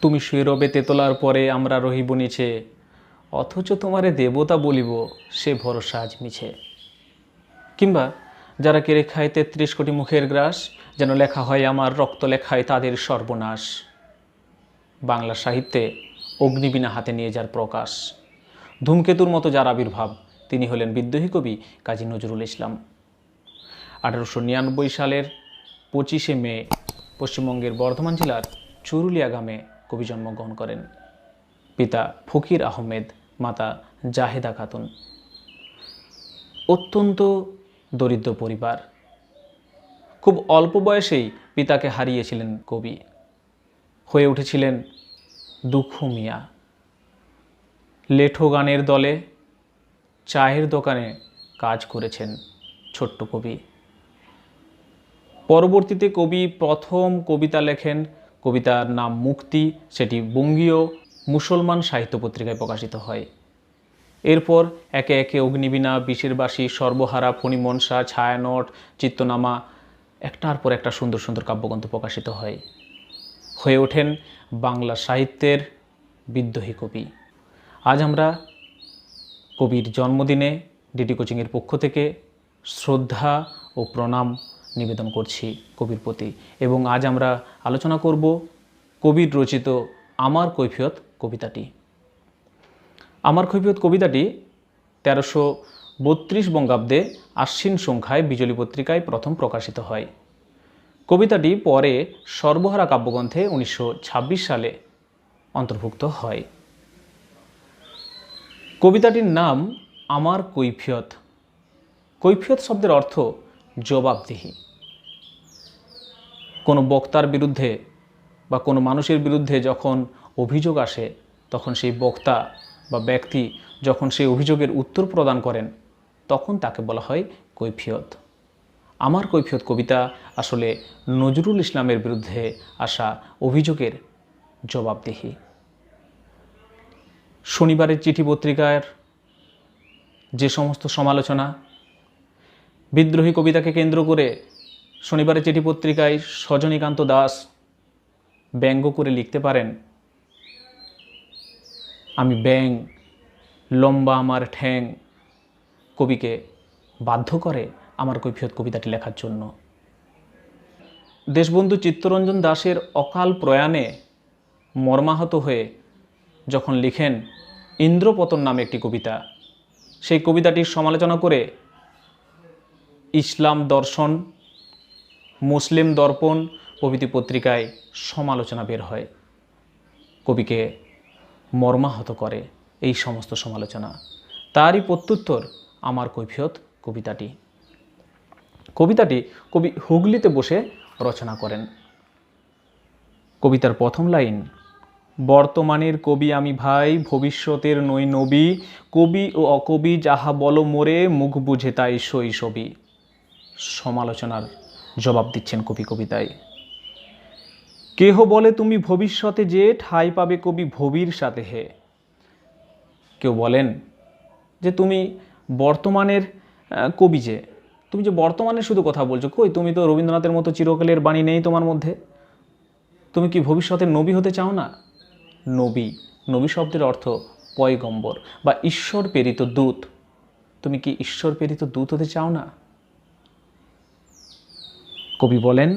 তুমি শুয়ে রবে তেতলার পরে আমরা রহিব নিচে, অথচ তোমারে দেবতা বলিব সে ভরসা আজ মিছে। কিংবা যারা কেড়ে খায় ৩৩ কোটি মুখের গ্রাস, যেন লেখা হয় আমার রক্ত লেখায় তাদের সর্বনাশ। বাংলা সাহিত্যে অগ্নিবীণা হাতে নিয়ে যার প্রকাশ, ধূমকেতুর মতো যার আবির্ভাব, তিনি হলেন বিদ্রোহী কবি কাজী নজরুল ইসলাম। 1899 সালের 25শে মে পশ্চিমবঙ্গের বর্ধমান জেলার চুরুলিয়া গ্রামে কবি জন্মগ্রহণ করেন। পিতা ফকির আহমেদ, মাতা জাহেদা খাতুন। অত্যন্ত দরিদ্র পরিবার, খুব অল্প বয়সেই পিতাকে হারিয়েছিলেন কবি। হয়ে উঠেছিলেন দুঃখ মিয়া। লেঠো গানের দলে চায়ের দোকানে কাজ করেছেন ছোট্ট কবি। পরবর্তীতে কবি প্রথম কবিতা লেখেন, কবিতার নাম মুক্তি, সেটি বঙ্গীয় মুসলমান সাহিত্য পত্রিকায় প্রকাশিত হয়। এরপর একে একে অগ্নিবীণা, বিষের বাসী, সর্বহারা, ফণিমনসা, ছায়ানট, চিত্তনামা, একটার পর একটা সুন্দর সুন্দর কাব্যগ্রন্থ প্রকাশিত হয়। হয়ে ওঠেন বাংলা সাহিত্যের বিদ্রোহী কবি। আজ আমরা কবির জন্মদিনে ডিডি কোচিংয়ের পক্ষ থেকে শ্রদ্ধা ও প্রণাম নিবেদন করছি কবির প্রতি, এবং আজ আমরা আলোচনা করব কবির রচিত আমার কৈফিয়ত কবিতাটি। আমার কৈফিয়ত কবিতাটি 1332 বঙ্গাব্দে আশ্বিন সংখ্যায় বিজলী পত্রিকায় প্রথম প্রকাশিত হয়। কবিতাটি পরে সর্বহারা কাব্যগ্রন্থে 1926 সালে অন্তর্ভুক্ত হয়। কবিতাটির নাম আমার কৈফিয়ত। কৈফিয়ত শব্দের অর্থ জবাবদিহি। কোনো বক্তার বিরুদ্ধে বা কোনো মানুষের বিরুদ্ধে যখন অভিযোগ আসে, তখন সেই বক্তা বা ব্যক্তি যখন সেই অভিযোগের উত্তর প্রদান করেন, তখন তাকে বলা হয় কৈফিয়ত। আমার কৈফিয়ত কবিতা আসলে নজরুল ইসলামের বিরুদ্ধে আসা অভিযোগের জবাবদিহি। শনিবারের চিঠি পত্রিকার যে সমস্ত সমালোচনা বিদ্রোহী কবিতাকে কেন্দ্র করে শনিবারের চিঠি পত্রিকায় সজনীকান্ত দাস ব্যঙ্গ করে লিখতে পারেন, আমি ব্যাং, লম্বা আমার ঠ্যাং, কবিকে বাধ্য করে আমার কৈফিয়ত কবিতাটি লেখার জন্য। দেশবন্ধু চিত্তরঞ্জন দাশের অকাল প্রয়াণে মর্মাহত হয়ে যখন লিখেন ইন্দ্রপতন নামে একটি কবিতা, সেই কবিতাটির সমালোচনা করে ইসলাম দর্শন, মুসলিম দর্পণ প্রভৃতি পত্রিকায় সমালোচনা বের হয়। কবিকে মর্মাহত করে এই সমস্ত সমালোচনা। তারই প্রত্যুত্তর আমার কৈফিয়ত কবিতাটি। কবিতাটি কবি হুগলিতে বসে রচনা করেন। কবিতার প্রথম লাইন, বর্তমানের কবি আমি ভাই, ভবিষ্যতের নই নবী, কবি ও অকবি যাহা বলো মোরে, মুখ বুঝে তাই শৈশবী। সমালোচনার জবাব দিচ্ছেন কবি কবিতায়। কেহ বলে তুমি ভবিষ্যতে যে, ঠাঁই পাবে কবি ভবির সাথে হে। কেউ বলেন যে তুমি বর্তমানের কবি, যে তুমি যে বর্তমানে শুধু কথা বলছো, কই তুমি তো রবীন্দ্রনাথের মতো চিরকালের বাণী নেই তোমার মধ্যে, তুমি কি ভবিষ্যতের নবী হতে চাও না? নবী, নবী শব্দের অর্থ পয়গম্বর বা ঈশ্বর প্রেরিত দূত। তুমি কি ঈশ্বর প্রেরিত দূত হতে চাও না? কবি বলেন,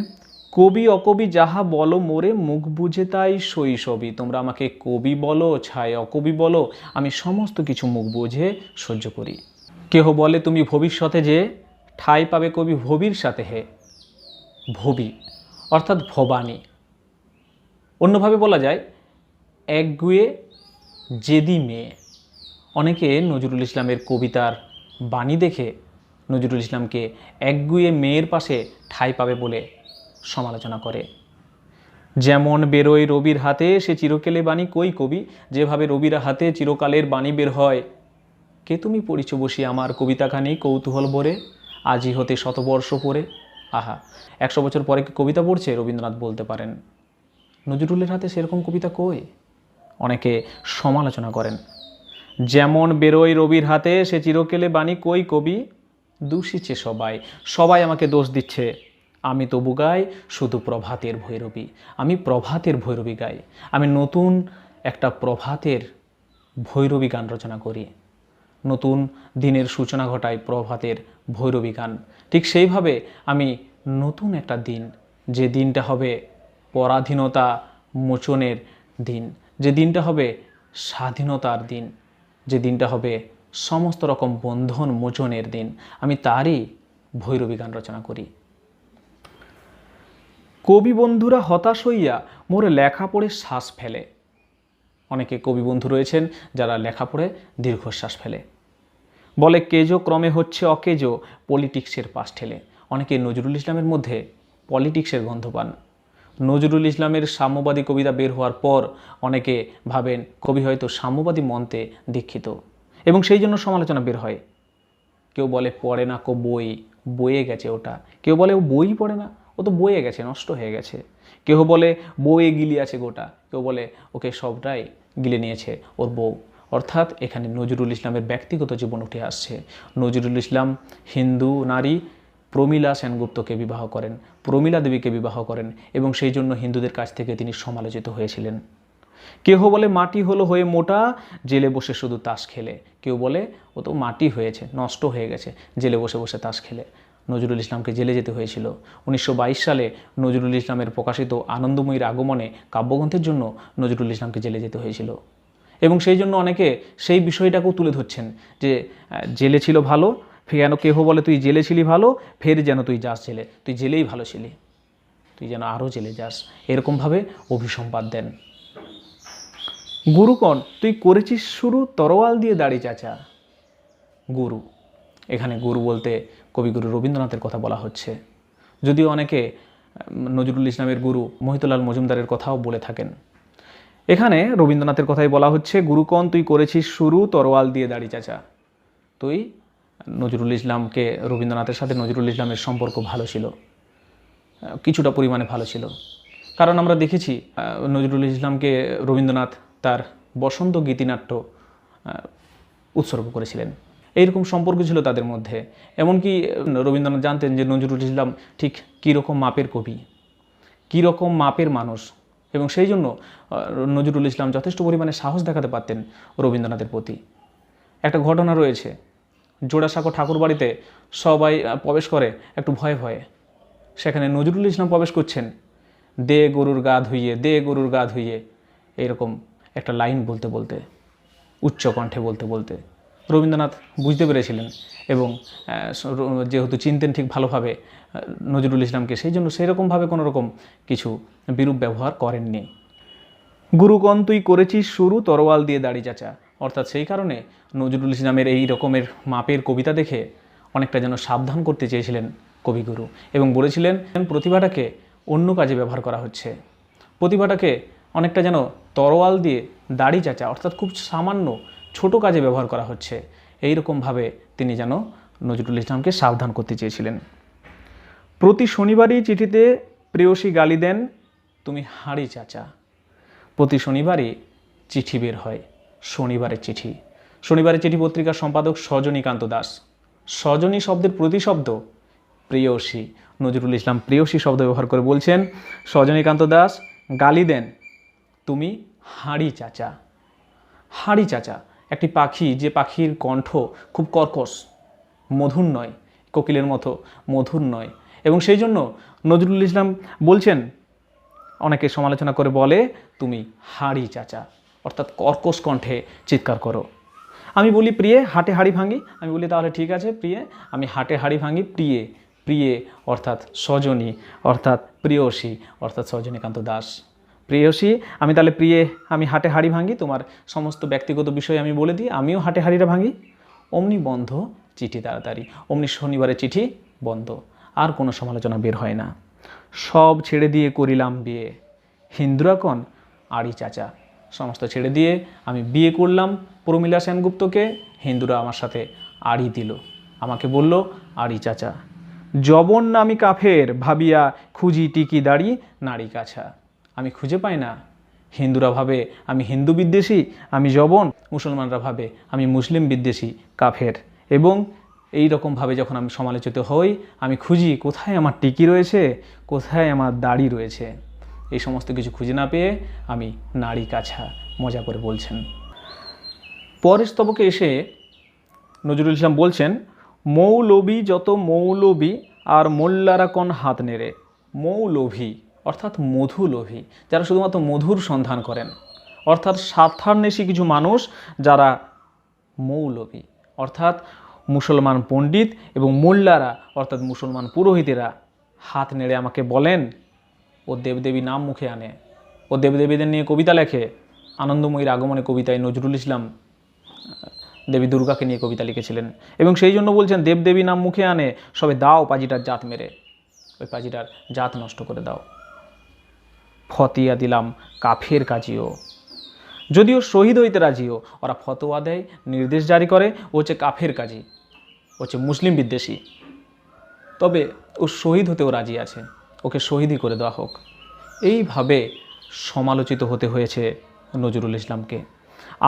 কবি অকবি যাহা বলো মোরে, মুখ বুঝে তাই শৈশবী। তোমরা আমাকে কবি বলো, ছায় অকবি বলো, আমি সমস্ত কিছু মুখ বুঝে সহ্য করি। কেহ বলে তুমি ভবিষ্যতে যে, ঠাঁই পাবে কবি ভবির সাথে হে। ভবি অর্থাৎ ভবানী। অন্যভাবে বলা যায় একগুয়ে জেদি মেয়ে। অনেকে নজরুল ইসলামের কবিতার বাণী দেখে নজরুল ইসলামকে একগুয়ে মেয়ের পাশে ঠাঁই পাবে বলে সমালোচনা করে। যেমন বেরোয় রবির হাতে সে চিরকালে বাণী কই কবি, যেভাবে রবির হাতে চিরকালের বাণী বের হয়। কে তুমি পড়িছ বসি আমার কবিতাখানি কৌতূহল ভরে, আজি হতে শতবর্ষ পরে। আহা, 100 বছর পরে কি কবিতা পড়ছে? রবীন্দ্রনাথ বলতে পারেন। নজরুলের হাতে সেরকম কবিতা কই? অনেকে সমালোচনা করেন। যেমন বেরোয় রবির হাতে সে চিরকালে বাণী কই কবি, দূষিছে সবাই, সবাই আমাকে দোষ দিচ্ছে, আমি তবু গাই শুধু প্রভাতের ভৈরবী। আমি প্রভাতের ভৈরবী গাই। আমি নতুন একটা প্রভাতের ভৈরবী গান রচনা করি। নতুন দিনের সূচনা ঘটায় প্রভাতের ভৈরবী গান। ঠিক সেইভাবে আমি নতুন একটা দিন, যে দিনটা হবে পরাধীনতা মোচনের দিন, যে দিনটা হবে স্বাধীনতার দিন, যে দিনটা হবে সমস্ত রকম বন্ধন মোচনের দিন, আমি তারই ভৈরবী গান রচনা করি। কবি বন্ধুরা হতাশ হইয়া মোর লেখা পড়ে শ্বাস ফেলে। অনেকে কবি বন্ধু রয়েছেন যারা লেখা পড়ে দীর্ঘশ্বাস ফেলে, বলে কেজো ক্রমে হচ্ছে অকেজো পলিটিক্সের পাশ ঠেলে। অনেকে নজরুল ইসলামের মধ্যে পলিটিক্সের গন্ধ পান। নজরুল ইসলামের সাম্যবাদী কবিতা বের হওয়ার পর অনেকে ভাবেন কবি হয়তো সাম্যবাদী মন্ত্রে দীক্ষিত, এবং সেই জন্য সমালোচনা বের হয়। কেউ বলে পড়ে না কো বই, বয়ে গেছে ওটা। কেউ বলে ও বই পড়ে না, ও তো বয়ে গেছে, নষ্ট হয়ে গেছে। কেউ বলে বইয়ে গিলি আছে গোটা, কেউ বলে ওকে সবটাই গিলে নিয়েছে ওর বউ। অর্থাৎ এখানে নজরুল ইসলামের ব্যক্তিগত জীবন উঠে আসছে। নজরুল ইসলাম হিন্দু নারী প্রমীলা সেনগুপ্তকে বিবাহ করেন, প্রমীলা দেবীকে বিবাহ করেন, এবং সেই জন্য হিন্দুদের কাছ থেকে তিনি সমালোচিত হয়েছিলেন। কেউ বলে মাটি হলো হয়ে মোটা, জেলে বসে শুধু তাস খেলে। কেউ বলে ও তো মাটি হয়েছে, নষ্ট হয়ে গেছে, জেলে বসে বসে তাস খেলে। নজরুল ইসলামকে জেলে যেতে হয়েছিল। 1922 সালে নজরুল ইসলামের প্রকাশিত আনন্দময়ীর আগমনে কাব্যগ্রন্থের জন্য নজরুল ইসলামকে জেলে যেতে হয়েছিল, এবং সেই জন্য অনেকে সেই বিষয়টাকেও তুলে ধরছেন যে জেলে ছিল ভালো, কেন কেহ বলে তুই জেলে ছিলি ভালো, ফের যেন তুই যাস জেলে, তুই জেলেই ভালো ছিলি, তুই যেন আরও জেলে যাস, এরকমভাবে অভিসম্পাদ দেন। গুরুকণ তুই করেছিস শুরু তরোয়াল দিয়ে দাড়ি চাচা। গুরু, এখানে গুরু বলতে কবিগুরু রবীন্দ্রনাথের কথা বলা হচ্ছে, যদিও অনেকে নজরুল ইসলামের গুরু মহিতুলাল মজুমদারের কথাও বলে থাকেন। এখানে রবীন্দ্রনাথের কথাই বলা হচ্ছে, গুরুকণ তুই করেছিস শুরু তরোয়াল দিয়ে দাড়ি চাচা। তুই নজরুল ইসলামকে, রবীন্দ্রনাথের সাথে নজরুল ইসলামের সম্পর্ক ভালো ছিল, কিছুটা পরিমাণে ভালো ছিল। কারণ আমরা দেখেছি নজরুল ইসলামকে রবীন্দ্রনাথ তার বসন্ত গীতিনাট্য উৎসর্গ করেছিলেন। এইরকম সম্পর্ক ছিল তাদের মধ্যে। এমনকি রবীন্দ্রনাথ জানতেন যে নজরুল ইসলাম ঠিক কীরকম মাপের কবি, কীরকম মাপের মানুষ, এবং সেই জন্য নজরুল ইসলাম যথেষ্ট পরিমাণে সাহস দেখাতে পারতেন রবীন্দ্রনাথের প্রতি। একটা ঘটনা রয়েছে, জোড়াসাঁকো ঠাকুর বাড়িতে সবাই প্রবেশ করে একটু ভয়ে ভয়ে, সেখানে নজরুল ইসলাম প্রবেশ করছেন, দে গরুর গা ধুইয়ে, দে গরুর গা ধুইয়ে, এইরকম একটা লাইন বলতে বলতে, উচ্চ কণ্ঠে বলতে বলতে। রবীন্দ্রনাথ বুঝতে পেরেছিলেন, এবং যেহেতু চিনতেন ঠিক ভালোভাবে নজরুল ইসলামকে, সেই জন্য সেরকমভাবে কোনো রকম কিছু বিরূপ ব্যবহার করেননি। গুরুগণ তুই করেছিস শুরু তরোয়াল দিয়ে দাড়ি চাচা। অর্থাৎ সেই কারণে নজরুল ইসলামের এই রকমের মাপের কবিতা দেখে অনেকটা যেন সাবধান করতে চেয়েছিলেন কবিগুরু, এবং বলেছিলেন প্রতিভাটাকে অন্য কাজে ব্যবহার করা হচ্ছে, প্রতিভাটাকে অনেকটা যেন তরোয়াল দিয়ে দাড়ি চাচা, অর্থাৎ খুব সামান্য ছোট কাজে ব্যবহার করা হচ্ছে। এই রকমভাবে তিনি যেন নজরুল ইসলামকে সাবধান করতে চেয়েছিলেন। প্রতি শনিবারই চিঠিতে প্রেয়সী গালি দেন তুমি হাঁড়ি চাচা। প্রতি শনিবারই চিঠি বের হয়, শনিবারের চিঠি। শনিবারের চিঠি পত্রিকার সম্পাদক সজনীকান্ত দাস। সজনী শব্দের প্রতিশব্দ প্রেয়সী। নজরুল ইসলাম প্রেয়সী শব্দ ব্যবহার করে বলছেন, সজনীকান্ত দাস গালি দেন তুমি হাঁড়ি চাচা। হাঁড়ি চাচা একটি পাখি, যে পাখির কণ্ঠ খুব কর্কশ, মধুর নয়, কোকিলের মতো মধুর নয়, এবং সেই জন্য নজরুল ইসলাম বলছেন, অনেকে সমালোচনা করে বলে তুমি হাঁড়ি চাচা, অর্থাৎ কর্কশ কণ্ঠে চিৎকার করো। আমি বলি প্রিয়ে হাটে হাড়ি ভাঙি, আমি বলি তাহলে ঠিক আছে প্রিয়ে, আমি হাটে হাড়ি ভাঙি। প্রিয়ে, প্রিয়ে অর্থাৎ সজনী, অর্থাৎ প্রেয়সী, অর্থাৎ সজনীকান্ত দাস। প্রেয়সী, আমি তাহলে প্রিয়ে আমি হাটে হাড়ি ভাঙি, তোমার সমস্ত ব্যক্তিগত বিষয় আমি বলে দিই, আমিও হাটে হাড়িটা ভাঙি। অমনি বন্ধ চিঠি তাড়াতাড়ি, অমনি শনিবারের চিঠি বন্ধ, আর কোনো সমালোচনা বের হয় না। সব ছেড়ে দিয়ে করিলাম বিয়ে, হিন্দুরাকণ আড়ি চাচা। সমস্ত ছেড়ে দিয়ে আমি বিয়ে করলাম প্রমীলা সেনগুপ্তকে, হিন্দুরা আমার সাথে আড়ি দিল, আমাকে বলল আড়ি চাচা। জবন আমি কাফের ভাবিয়া খুঁজি টিকি দাড়ি নারী কাছা। আমি খুঁজে পাই না, হিন্দুরা ভাবে আমি হিন্দু বিদ্বেষী, আমি জবন, মুসলমানরা ভাবে আমি মুসলিম বিদ্বেষী, কাফের, এবং এই রকমভাবে যখন আমি সমালোচিত হই, আমি খুঁজি কোথায় আমার টিকি রয়েছে, কোথায় আমার দাড়ি রয়েছে। এই সমস্ত কিছু খুঁজে না পেয়ে আমি নাড়ি কাছা মজা করে বলছেন। পরের স্তবকে এসে নজরুল ইসলাম বলছেন, মৌলবী যত মৌলবী আর মোল্লারা কোন হাত নেড়ে। মৌলভী অর্থাৎ মধুলোভী, যারা শুধুমাত্র মধুর সন্ধান করেন, অর্থাৎ স্বার্থান্বেষী কিছু মানুষ যারা মৌলভী, অর্থাৎ মুসলমান পণ্ডিত এবং মোল্লারা অর্থাৎ মুসলমান পুরোহিতেরা হাত নেড়ে আমাকে বলেন, ও দেবদেবী নাম মুখে আনে, ও দেবদেবীদের নিয়ে কবিতা লেখে। আনন্দময়ীর আগমনে কবিতায় নজরুল ইসলাম দেবী দুর্গাকে নিয়ে কবিতা লিখেছিলেন এবং সেই জন্য বলছেন দেবদেবী নাম মুখে আনে, সবে দাও পাজিটার জাত মেরে, ওই পাজিটার জাত নষ্ট করে দাও। ফতিয়া দিলাম কাফের কাজিও, যদিও শহীদ হইতে রাজিও, ওরা ফতোয়া দেয়, নির্দেশ জারি করে, ও হচ্ছে কাফের কাজী, ও হচ্ছে মুসলিম বিদ্বেষী, তবে ও শহীদ হতেও রাজি আছে, ওকে শহীদই করে দেওয়া হোক। এইভাবে সমালোচিত হতে হয়েছে নজরুল ইসলামকে।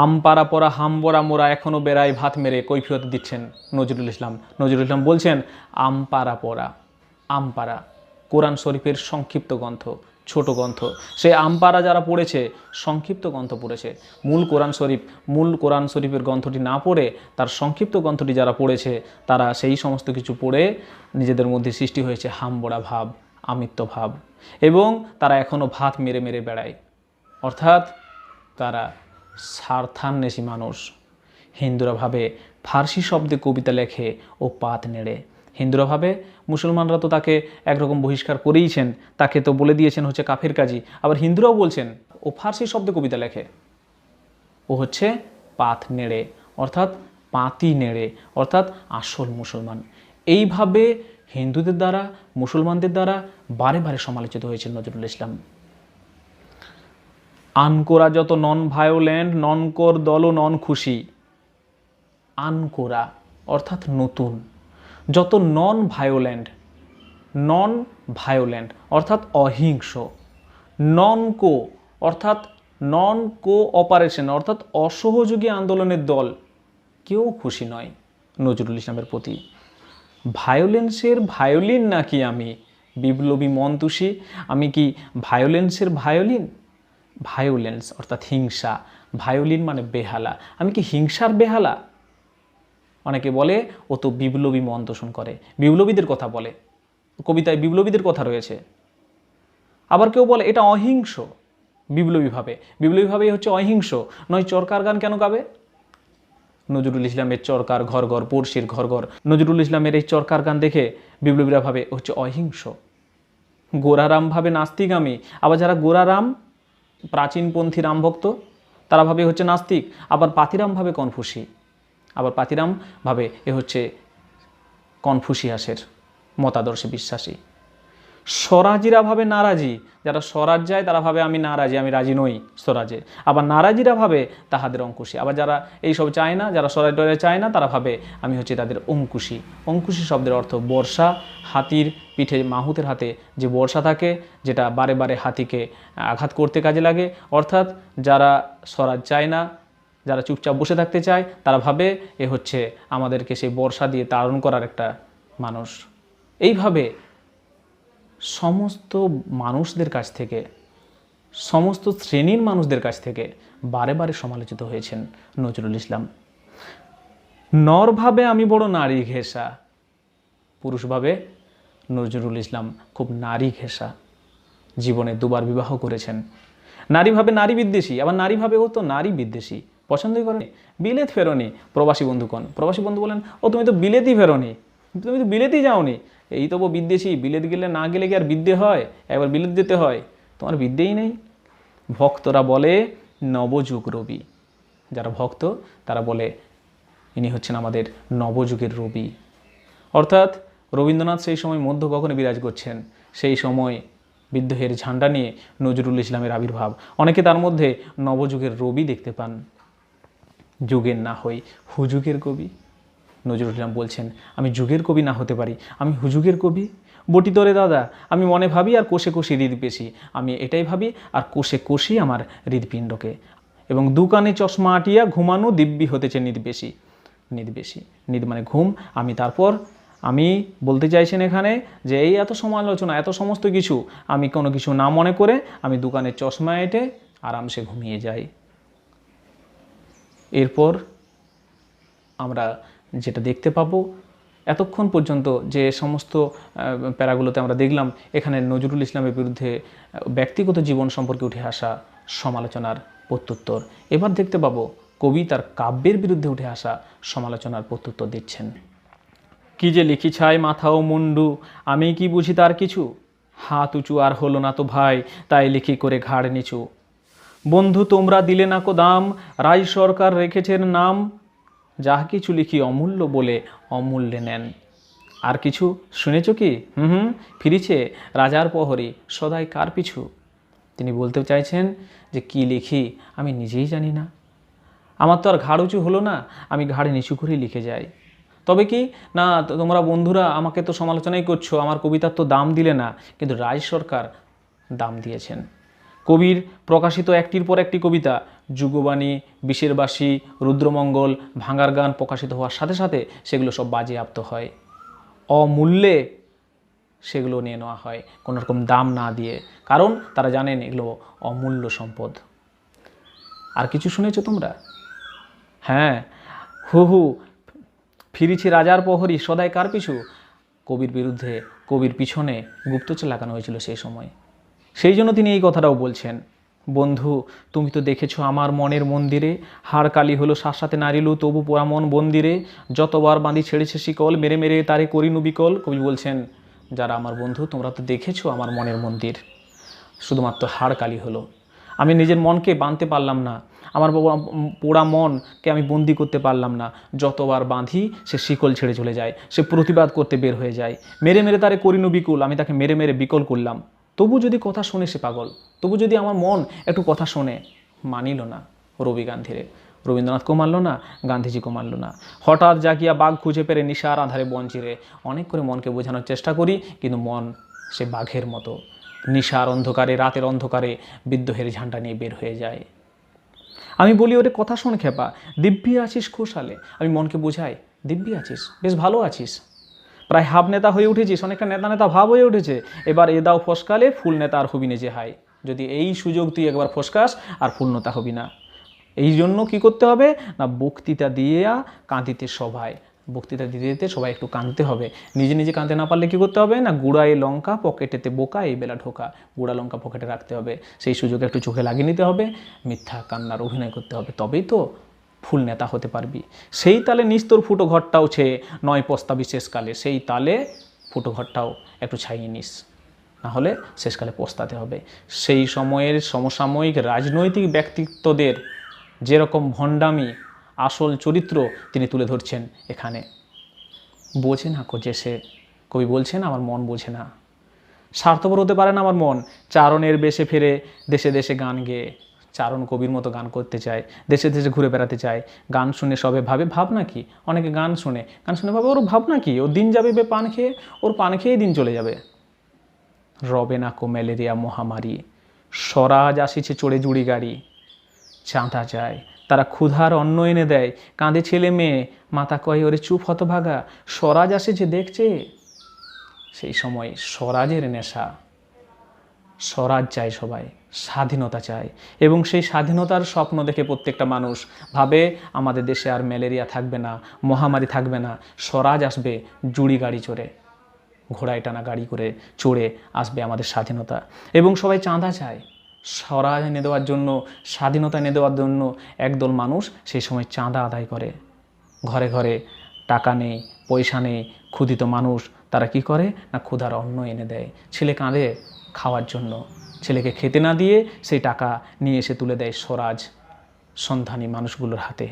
আমপাড়া পরা হামবরা মোরা এখনও বেড়ায় ভাত মেরে কৈফিয়ত দিচ্ছেন নজরুল ইসলাম। নজরুল ইসলাম বলছেন আমপাড়া পরা, আমপাড়া কোরআন শরীফের সংক্ষিপ্ত গ্রন্থ, ছোট গ্রন্থ। সেই আমপাড়া যারা পড়েছে সংক্ষিপ্ত গ্রন্থ পড়েছে, মূল কোরআন শরীফের গ্রন্থটি না পড়ে তার সংক্ষিপ্ত গ্রন্থটি যারা পড়েছে তারা সেই সমস্ত কিছু পড়ে নিজেদের মধ্যে সৃষ্টি হয়েছে হামবড়া ভাব, আমিত্ব ভাব, এবং তারা এখনও ভাত মেরে মেরে বেড়ায়, অর্থাৎ তারা স্বার্থান্বেষী মানুষ। হিন্দুরা ভাবে ফার্সি শব্দে কবিতা লেখে ও পাত নেড়ে। হিন্দুরা ভাবে মুসলমানরা তো তাকে একরকম বহিষ্কার করেইছেন, তাকে তো বলে দিয়েছেন হচ্ছে কাফের কাজী। আবার হিন্দুরাও বলছেন ও ফার্সি শব্দে কবিতা লেখে, ও হচ্ছে পাত নেড়ে, অর্থাৎ পাতি নেড়ে, অর্থাৎ আসল মুসলমান। এইভাবে হিন্দুদের দ্বারা মুসলমানদের দ্বারা বারে বারে সমালোচিত হয়েছিল নজরুল ইসলাম। আনকোরা যত নন ভায়োলেন্ট, নন কোর দল নন খুশি। আনকোরা অর্থাৎ নতুন, যত নন ভায়োলেন্ট অর্থাৎ অহিংস, নন কো অর্থাৎ নন কো অপারেশন অর্থাৎ অসহযোগী আন্দোলনের দল, কেউ খুশি নয় নজরুল ইসলামের প্রতি। ভায়োলেন্সের ভায়োলিন নাকি আমি, বিপ্লবী মন্তুষী, আমি কি ভায়োলেন্সের ভায়োলিন? ভায়োলেন্স অর্থাৎ হিংসা, ভায়োলিন মানে বেহালা, আমি কি হিংসার বেহালা? অনেকে বলে ও তো বিপ্লবী মন তোষণ করে, বিপ্লবীদের কথা বলে, কবিতায় বিপ্লবীদের কথা রয়েছে। আবার কেউ বলে এটা অহিংস, বিপ্লবীভাবে হচ্ছে অহিংস, নয় চরকার গান কেন গাবে? নজরুল ইসলামের চরকার ঘর ঘর পড়শির ঘর ঘর, নজরুল ইসলামের এই চরকার গান দেখে বিপ্লবীরা ভাবে হচ্ছে অহিংস। গোরারাম ভাবে নাস্তিক আমি, আবার যারা গোরারাম প্রাচীনপন্থী রামভক্ত তারা ভাবে হচ্ছে নাস্তিক, আবার পাতিরাম ভাবে কনফুসি, আবার পাতিরাম ভাবে এ হচ্ছে কনফুসিয়াসের মতাদর্শে বিশ্বাসী। স্বরাজিরা ভাবে নারাজি, যারা স্বরাজ যায় তারা ভাবে আমি নারাজি, আমি রাজি নই স্বরাজে, আবার নারাজিরা ভাবে তাহাদের অঙ্কুশী, আবার যারা এইসব চায় না, যারা স্বরাজ টরাজ চায় না, তারা ভাবে আমি হচ্ছে তাদের অঙ্কুশী। অঙ্কুশী শব্দের অর্থ বর্ষা, হাতির পিঠে মাহুতের হাতে যে বর্ষা থাকে, যেটা বারে বারে হাতিকে আঘাত করতে কাজে লাগে, অর্থাৎ যারা স্বরাজ চায় না, যারা চুপচাপ বসে থাকতে চায়, তারা ভাবে এ হচ্ছে আমাদেরকে সেই বর্ষা দিয়ে তাড়ন করার একটা মানুষ। এইভাবে সমস্ত মানুষদের কাছ থেকে, সমস্ত শ্রেণীর মানুষদের কাছ থেকে বারে বারে সমালোচিত হয়েছেন নজরুল ইসলাম। নরভাবে আমি বড় নারী ঘেঁষা, পুরুষভাবে নজরুল ইসলাম খুব নারী ঘেঁষা, জীবনে দুবার বিবাহ করেছেন। নারীভাবে নারী বিদ্বেষী, আবার নারীভাবে ও তো নারী বিদ্বেষী, পছন্দই করেনি। বিলেত ফেরোনি, প্রবাসী বন্ধুগণ, প্রবাসী বন্ধু বলেন ও তুমি তো বিলেতই ফেরোনি, তুমি তো বিলেতই যাওনি, এই তো বিদ্বেষী, বিলেত গেলে না গেলে কি আর বিদ্যে হয়, একবার বিলেত যেতে হয়, তোমার বিদ্যেই নেই। ভক্তরা বলে নবযুগ রবি, যারা ভক্ত তারা বলে ইনি হচ্ছেন আমাদের নবযুগের রবি, অর্থাৎ রবীন্দ্রনাথ সেই সময় মধ্য গগনে বিরাজ করছেন, সেই সময় বিদ্রোহের ঝান্ডা নিয়ে নজরুল ইসলামের আবির্ভাব। অনেকে তার মধ্যে নবযুগের রবি দেখতে পান। যুগের না হই হুযুগের কবি, নজরুল ইসলাম বলছেন আমি যুগের কবি না হতে পারি, আমি হুযুগের কবি। বটি তোরে দাদা আমি মনে ভাবি আর কোষে কোষে হৃদপেশি, আমি এটাই ভাবি আর কোষে কোষে আমার হৃদপিণ্ডকে, এবং দোকানে চশমা আটিয়া ঘুমানো দিব্যি হতেছে নির্বেশী। নিদ বেশি। নিদ মানে ঘুম। আমি বলতে চাইছেন এখানে যে এই এত সমালোচনা, এত সমস্ত কিছু, আমি কোনো কিছু না মনে করে আমি দোকানের চশমা এঁটে আরামসে ঘুমিয়ে যাই। এরপর আমরা যেটা দেখতে পাবো, এতক্ষণ পর্যন্ত যে সমস্ত প্যারাগুলোতে আমরা দেখলাম, এখানে নজরুল ইসলামের বিরুদ্ধে ব্যক্তিগত জীবন সম্পর্কে উঠে আসা সমালোচনার প্রত্যুত্তর। এবার দেখতে পাবো কবি তার কাব্যের বিরুদ্ধে উঠে আসা সমালোচনার প্রত্যুত্তর দিচ্ছেন। কি যে লিখি ছাই মাথা ও মুন্ডু, আমি কি বুঝি তার কিছু, হাত উঁচু আর হলো না তো ভাই, তাই লিখি করে ঘাড় নিচু। বন্ধু তোমরা দিলে না কো দাম, রায় সরকার রেখেছেন নাম, যাহা কিছু লিখি অমূল্য বলে অমূল্যে নেন। আর কিছু শুনেছ কি? ফিরিছে রাজার প্রহরী, সদাই কার পিছু। তিনি বলতে চাইছেন যে কি লিখি আমি নিজেই জানি না, আমার তো আর ঘাড় উঁচু হলো না, আমি ঘাড় নিচু করেই লিখে যাই। তবে কি না, তোমরা বন্ধুরা আমাকে তো সমালোচনাই করছো, আমার কবিতার তো দাম দিলে না, কিন্তু রায় সরকার দাম দিয়েছেন। কবির প্রকাশিত একটির পর একটি কবিতা, যুগবাণী, বিষের বাসী, রুদ্রমঙ্গল, ভাঙার গান প্রকাশিত হওয়ার সাথে সাথে সেগুলো সব বাজেয়াপ্ত হয়, অমূল্যে সেগুলো নিয়ে নেওয়া হয়, কোনো রকম দাম না দিয়ে, কারণ তারা জানেন এগুলো অমূল্য সম্পদ। আর কিছু শুনেছো তোমরা? হ্যাঁ, হু ফিরিছি রাজার প্রহরী, সদাই কার পিছু। কবির বিরুদ্ধে, কবির পিছনে গুপ্তচর লাগানো হয়েছিল সেই সময়, সেই জন্য তিনি এই কথাটাও বলছেন। বন্ধু তুমি তো দেখেছো আমার মনের মন্দিরে, হাড় কালি হলো শাসাতে নারিলু তবু পোড়া মন বন্দিরে, যতবার বাঁধি ছেড়েছে শিকল, মেরে মেরে তারে করিনু বিকল। কবি বলছেন যারা আমার বন্ধু তোমরা তো দেখেছো আমার মনের মন্দির, শুধুমাত্র হাড় কালি হলো, আমি নিজের মনকে বাঁধতে পারলাম না, আমার পোড়া মনকে আমি বন্দি করতে পারলাম না, যতবার বাঁধি সে শিকল ছেড়ে চলে যায়, সে প্রতিবাদ করতে বের হয়ে যায়, মেরে মেরে তারে করিনু বিকুল, আমি তাকে মেরে মেরে বিকল করলাম, তবু যদি কথা শোনে সে পাগল, তবু যদি আমার মন একটু কথা শোনে, মানিল না। রবীন্দ্রনাথকেও মানল না, গান্ধীজিকেও মানল না। হঠাৎ জাগিয়া বাঘ খুঁজে পেরে নিশার আধারে বন চিরে, অনেক করে মনকে বোঝানোর চেষ্টা করি, কিন্তু মন সে বাঘের মতো নিশার অন্ধকারে, রাতের অন্ধকারে বিদ্রোহের ঝান্ডা নিয়ে বের হয়ে যায়। আমি বলি ওরে কথা শোন খেপা, দিব্যি আছিস খোশালে, আমি মনকে বোঝাই দিব্যি আছিস, বেশ ভালো আছিস, প্রায় হাফ নেতা হয়ে উঠেছিস, অনেকটা নেতা নেতা ভাব হয়ে উঠেছে, এবার এ দাও ফসকালে ফুল নেতা আর হবি না যে হাই, যদি এই সুযোগ তুই একবার ফসকাস আর ফুল নেতা হবি না। এই জন্য কী করতে হবে না, বক্তৃতা দিয়ে কাঁদিতে সবাই, বক্তৃতা দিতে দিতে সবাই একটু কাঁদতে হবে। নিজে নিজে কাঁদতে না পারলে কী করতে হবে না, গুড়ায় লঙ্কা পকেটেতে বোকা এই বেলা ঢোকা, গুঁড়া লঙ্কা পকেটে রাখতে হবে, সেই সুযোগে একটু চোখে লাগিয়ে নিতে হবে, মিথ্যা কান্নার অভিনয় করতে হবে, তবেই তো ফুল নেতা হতে পারবি। সেই তালে নিস্তর ফুটো ঘরটাও ছেয়ে নয় পস্তাবি শেষকালে, সেই তালে ফুটো ঘরটাও একটু ছাইয়ে নিস, নাহলে শেষকালে পস্তাতে হবে। সেই সময়ের সমসাময়িক রাজনৈতিক ব্যক্তিত্বদের যেরকম ভণ্ডামি আসল চরিত্র তিনি তুলে ধরছেন এখানে। বোঝে না যে সে, কবি বলছেন আমার মন বোঝে না, স্বার্থপর হতে পারে না আমার মন, চারণের বেশে ফেরে দেশে দেশে গান গেয়ে, চারণ কবির মতো গান করতে চায়, দেশে দেশে ঘুরে বেড়াতে চায়, গান শুনে সবে ভাবে ভাব নাকি, অনেকে গান শুনে ভাবে ওর ভাব নাকি, ওর দিন যাবে বে পান খেয়ে, ওর পান খেয়েই দিন চলে যাবে। রবে না কো ম্যালেরিয়া মহামারী, স্বরাজ আসিছে চড়ে জুড়ি গাড়ি, চাঁদা যায় তারা ক্ষুধার অন্ন এনে দেয়, কাঁদে ছেলে মেয়ে, মাতা কয় ওরে চুপ হতভাগা, স্বরাজ আসে যে দেখছে। সেই সময় স্বরাজের নেশা, স্বরাজ চায় সবাই, স্বাধীনতা চায়, এবং সেই স্বাধীনতার স্বপ্ন দেখে প্রত্যেকটা মানুষ ভাবে আমাদের দেশে আর ম্যালেরিয়া থাকবে না, মহামারী থাকবে না, স্বরাজ আসবে জুড়ি গাড়ি চড়ে, ঘোড়ায় টানা গাড়ি করে চড়ে আসবে আমাদের স্বাধীনতা। এবং সবাই চাঁদা চায় স্বরাজ এনে দেওয়ার জন্য, স্বাধীনতা এনে দেওয়ার জন্য একদল মানুষ সেই সময় চাঁদা আদায় করে, ঘরে ঘরে টাকা নেই, পয়সা নেই, ক্ষুধিত মানুষ তারা কি করে না, ক্ষুধার অন্ন এনে দেয়, ছেলে কাঁদে খাওয়ার জন্য, ছেলেকে খেতে না দিয়ে সেই টাকা নিয়ে এসে তুলে দেয় স্বরাজ সন্ধানী মানুষগুলোর হাতে।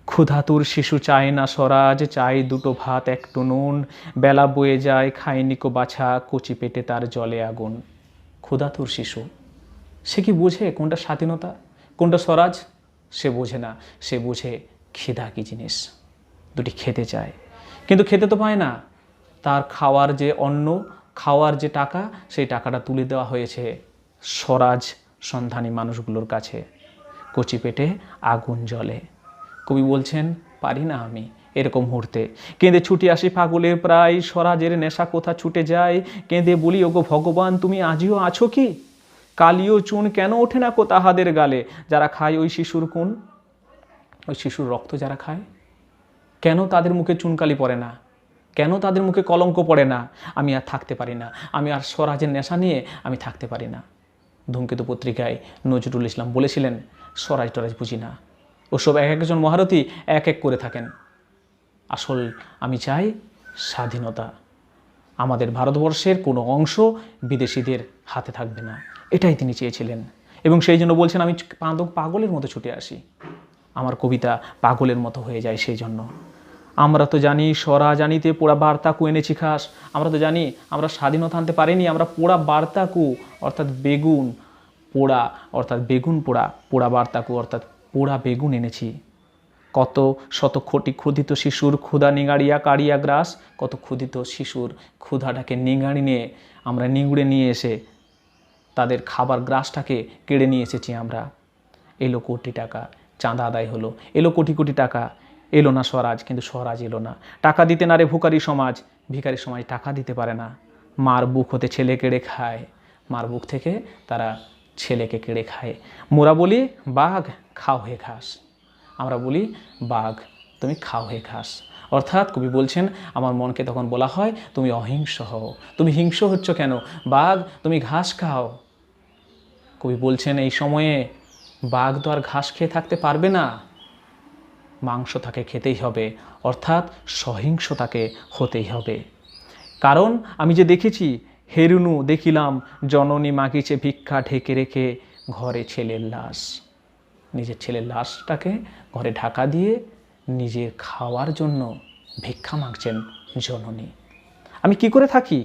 ক্ষুধাতুর শিশু চায় না স্বরাজ, চাই দুটো ভাত একটু নুন, বেলা বয়ে যায় খায়নি কো বাছা, কচি পেটে তার জলে আগুন। ক্ষুধাতুর শিশু, সে কি বোঝে কোনটা স্বাধীনতা কোনটা স্বরাজ? সে বোঝে না, সে বোঝে খিদা কি জিনিস, দুটি খেতে চায় কিন্তু খেতে তো পায় না, তার খাওয়ার যে অন্ন, খাওয়ার যে টাকা, সেই টাকাটা তুলে দেওয়া হয়েছে স্বরাজ সন্ধানী মানুষগুলোর কাছে, কচি পেটে আগুন জ্বলে। কবি বলছেন পারি না আমি এরকম মুহূর্তে। কেঁদে ছুটে আসি পাগলের প্রায়, স্বরাজের নেশা কোথা ছুটে যায়। কেঁদে বলি, ওগো ভগবান তুমি আজিও আছো কি? কালিও চুন কেন ওঠে না কো তাহাদের গালে, যারা খায় ওই শিশুর খুন, ওই শিশুর রক্ত যারা খায়, কেন তাদের মুখে চুনকালি পড়ে না? কেন তাদের মুখে কলঙ্ক পড়ে না? আমি আর থাকতে পারি না, আমি আর স্বরাজের নেশা নিয়ে আমি থাকতে পারি না। ধূমকেতু পত্রিকায় নজরুল ইসলাম বলেছিলেন, স্বরাজ টরাজ বুঝি না, ওসব এক একজন মহারথী এক এক করে থাকেন। আসল আমি চাই স্বাধীনতা, আমাদের ভারতবর্ষের কোনো অংশ বিদেশিদের হাতে থাকবে না, এটাই তিনি চেয়েছিলেন। এবং সেই জন্য বলছেন, আমি পাগলের মতো ছুটে আসি, আমার কবিতা পাগলের মতো হয়ে যায়। সেই জন্য আমরা তো জানি স্বরাজ আনিতে পোড়া বার্তাকু এনেছি খাস। আমরা তো জানি আমরা স্বাধীনতা আনতে পারিনি, আমরা পোড়া বার্তাকু অর্থাৎ বেগুন পোড়া, অর্থাৎ বেগুন পোড়া, পোড়া বার্তাকু অর্থাৎ পোড়া বেগুন এনেছি। কত শত ক্ষুধিত শিশুর ক্ষুধা নিগাড়িয়া কাড়িয়া গ্রাস, কত ক্ষুধিত শিশুর ক্ষুধাটাকে নিগাড়ি নিয়ে আমরা নিংড়ে নিয়ে এসে তাদের খাবার গ্রাসটাকে কেড়ে নিয়ে এসেছি আমরা। এলো কোটি টাকা, চাঁদা আদায় হলো, এলো কোটি কোটি টাকা, এলো না স্বরাজ, কিন্তু স্বরাজ এলো না। টাকা দিতে না রে ভিখারি সমাজ, ভিখারি সমাজ টাকা দিতে পারে না। মার বুক হতে ছেলে কেড়ে খায়, মার বুক থেকে তারা ছেলেকে কেড়ে খায়। মোরা বলি বাঘ খাও হে ঘাস, আমরা বলি বাঘ তুমি খাও হে ঘাস। অর্থাৎ কবি বলছেন, আমার মনকে তখন বলা হয় তুমি অহিংস হও, তুমি হিংস্র হচ্ছ কেন? বাঘ তুমি ঘাস খাও। কবি বলছেন এই সময়ে বাঘ তো আর ঘাস খেয়ে থাকতে পারবে না, মাংস তাকে খেতেই হবে, অর্থাৎ সহিংস তাকে হতেই হবে। কারণ আমি যে দেখেছি, হেরুনু দেখিলাম জননী মাগিছে ভিক্ষা ঢেকে রেখে ঘরে ছেলের লাশ, নিজের ছেলের লাশটাকে ঘরে ঢাকা দিয়ে নিজের খাওয়ার জন্য ভিক্ষা মাগছেন জননী। আমি কি করে থাকি?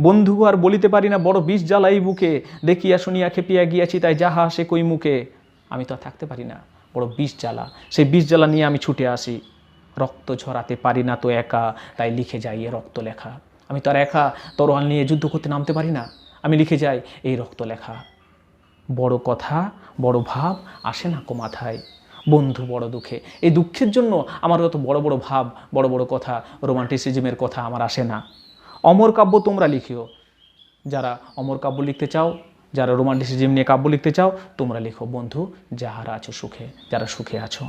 বন্ধু আর বলিতে পারি না, বড় বিষ জ্বালা এই বুকে, দেখিয়া শুনিয়া খেপিয়া গিয়াছি তাই যাহা আসে কই মুখে। আমি তো আর থাকতে পারি না, বড় বিষ জ্বালা, সেই বিষ জ্বালা নিয়ে আমি ছুটে আসি। রক্ত ঝরাতে পারি না তো একা, তাই লিখে যাই এ রক্ত লেখা। আমি তো আর একা তরোয়াল নিয়ে যুদ্ধ করতে নামতে পারি না, আমি লিখে যাই এই রক্ত লেখা। বড় কথা বড় ভাব আসে না কো মাথায়, বন্ধু বড় দুঃখে। এই দুঃখের জন্য আমার অত বড় বড় ভাব, বড় বড় কথা, রোমান্টিসিজমের কথা আমার আসে না। অমর কাব্য তোমরা লিখিও, যারা অমর কাব্য লিখতে চাও, যারা রোমান্টিসিজম নিয়ে কাব্য লিখতে চাও, তোমরা লিখো বন্ধু, যাহারা আছো সুখে, যারা সুখে আছো।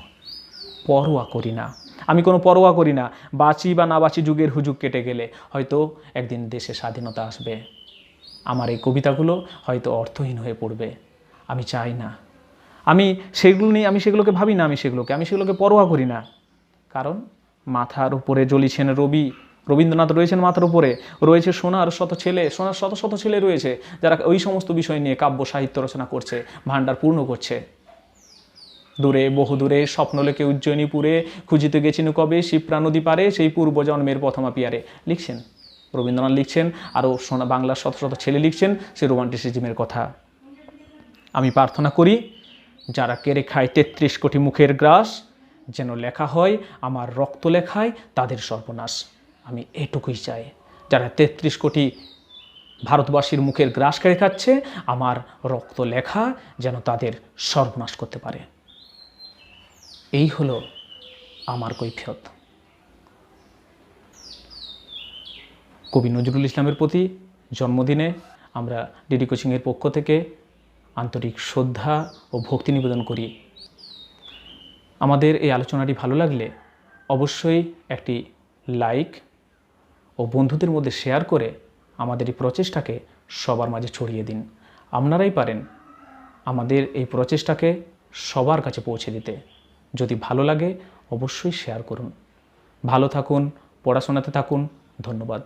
পরোয়া করি না, আমি কোনো পরোয়া করি না, বাঁচি বা না বাঁচি যুগের হুজুগ কেটে গেলে হয়তো একদিন দেশে স্বাধীনতা আসবে, আমার এই কবিতাগুলো হয়তো অর্থহীন হয়ে পড়বে। আমি চাই না, আমি সেগুলো নিয়ে আমি সেগুলোকে ভাবি না, আমি সেগুলোকে পরোয়া করি না। কারণ মাথার উপরে জ্বলিছেন রবি, রবীন্দ্রনাথ রয়েছেন মাথার উপরে, রয়েছে সোনার শত ছেলে, সোনার শত শত ছেলে রয়েছে, যারা ওই সমস্ত বিষয় নিয়ে কাব্য সাহিত্য রচনা করছে, ভাণ্ডার পূর্ণ করছে। দূরে বহু দূরে স্বপ্নলেকে উজ্জয়িনীপুরে, খুঁজিতে গেছিনু কবে শিপ্রা নদী পারে, সেই পূর্ব জন্মের প্রথমা পিয়ারে। লিখছেন রবীন্দ্রনাথ, লিখছেন আরও সোনা বাংলার শত শত ছেলে লিখছেন সে রোমান্টিসিজমের কথা। আমি প্রার্থনা করি, যারা কেড়ে খায় ৩৩ কোটি মুখের গ্রাস, যেন লেখা হয় আমার রক্ত লেখায় তাদের সর্বনাশ। আমি এটুকুই চাই, যারা ৩৩ কোটি ভারতবাসীর মুখের গ্রাস কেড়ে খাচ্ছে, আমার রক্ত লেখা যেন তাদের সর্বনাশ করতে পারে। এই হলো আমার কৈফিয়ত। কবি নজরুল ইসলামের প্রতি জন্মদিনে আমরা ডিডি কোচিংয়ের পক্ষ থেকে আন্তরিক শ্রদ্ধা ও ভক্তি নিবেদন করি। আমাদের এই আলোচনাটি ভালো লাগলে অবশ্যই একটি লাইক ও বন্ধুদের মধ্যে শেয়ার করে আমাদের এই প্রচেষ্টাকে সবার মাঝে ছড়িয়ে দিন। আপনারাই পারেন আমাদের এই প্রচেষ্টাকে সবার কাছে পৌঁছে দিতে। যদি ভালো লাগে অবশ্যই শেয়ার করুন। ভালো থাকুন, পড়াশোনাতে থাকুন। ধন্যবাদ।